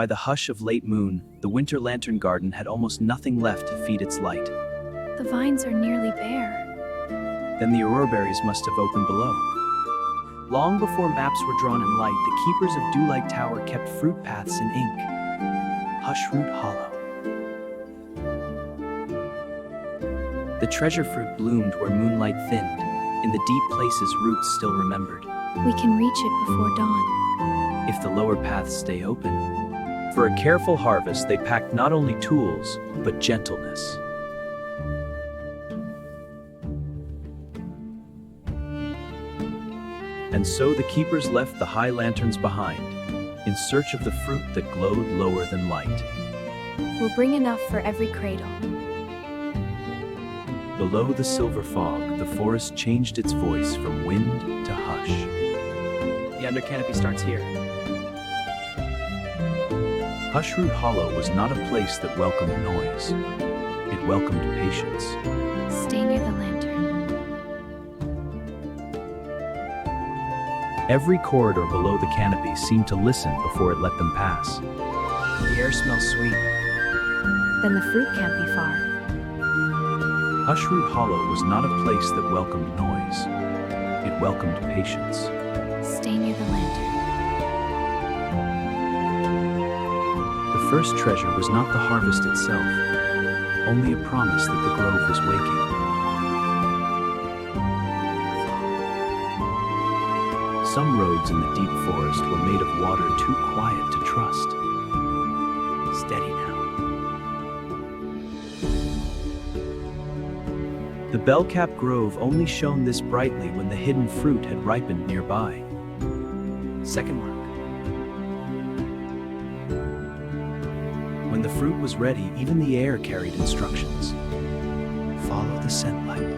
By the hush of late moon, the winter lantern garden had almost nothing left to feed its light. The vines are nearly bare. Then the Auroraberries must have opened below. Long before maps were drawn in light, the keepers of Dewlight Tower kept fruit paths in ink. Hushroot Hollow. The treasure fruit bloomed where moonlight thinned. In the deep places roots still remembered. We can reach it before dawn. If the lower paths stay open. For a careful harvest, they packed not only tools, but gentleness. And so the keepers left the high lanterns behind, in search of the fruit that glowed lower than light. We'll bring enough for every cradle. Below the silver fog, the forest changed its voice from wind to hush. The under canopy starts here. Hushroot Hollow was not a place that welcomed noise. It welcomed patience. Stay near the lantern. Every corridor below the canopy seemed to listen before it let them pass. The air smells sweet. Then the fruit can't be far. Hushroot Hollow was not a place that welcomed noise. It welcomed patience. Stay near the lantern. The first treasure was not the harvest itself, only a promise that the grove was waking. Some roads in the deep forest were made of water too quiet to trust. Steady now. The bell-cap grove only shone this brightly when the hidden fruit had ripened nearby. Second mark. When the fruit was ready, even the air carried instructions. Follow the scent light.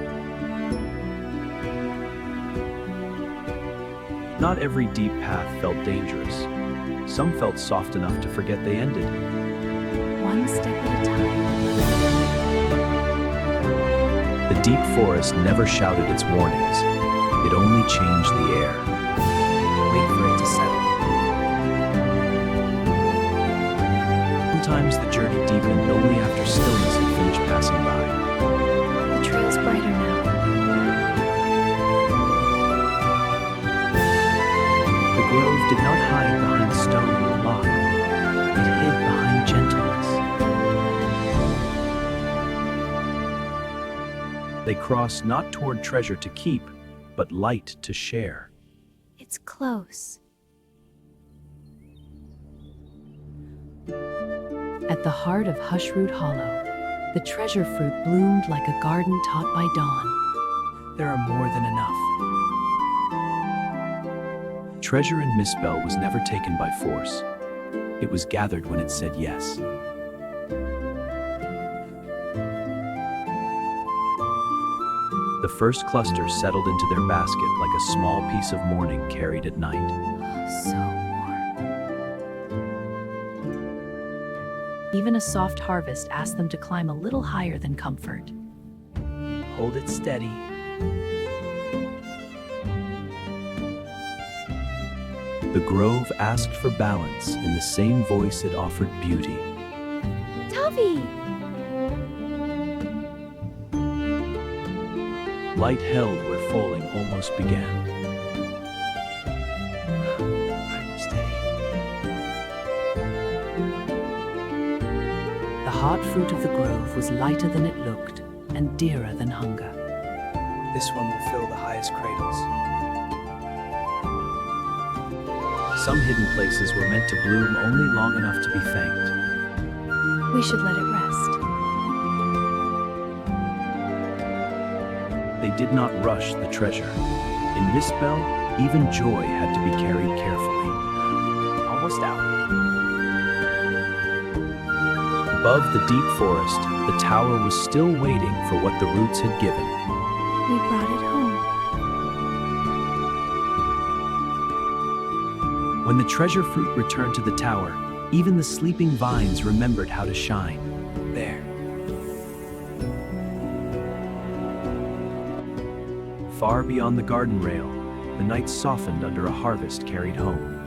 Not every deep path felt dangerous. Some felt soft enough to forget they ended. One step at a time. The deep forest never shouted its warnings. It only changed the air. Wait for it to settle. Sometimes the journey deepened only after stillness had finished passing by. The trail's brighter now. The grove did not hide behind stone or rock. It hid behind gentleness. They crossed not toward treasure to keep, but light to share. It's close. At the heart of Hushroot Hollow, the treasure fruit bloomed like a garden taught by dawn. There are more than enough. Treasure in Misspell was never taken by force. It was gathered when it said yes. The first cluster settled into their basket like a small piece of mourning carried at night. So warm. Even a soft harvest asked them to climb a little higher than comfort. Hold it steady. The grove asked for balance in the same voice it offered beauty. Tubby! Light held where falling almost began. I'm steady. The hot fruit of the grove was lighter than it looked and dearer than hunger. This one will fill the highest cradles. Some hidden places were meant to bloom only long enough to be thanked. We should let it rest. They did not rush the treasure. In Misspell, even joy had to be carried carefully. Almost out. Above the deep forest, the tower was still waiting for what the roots had given. We brought it home. When the treasure fruit returned to the tower, even the sleeping vines remembered how to shine. There. Far beyond the garden rail, the night softened under a harvest carried home.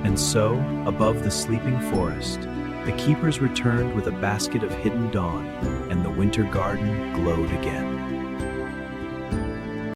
And so, above the sleeping forest, the keepers returned with a basket of hidden dawn, and the winter garden glowed again.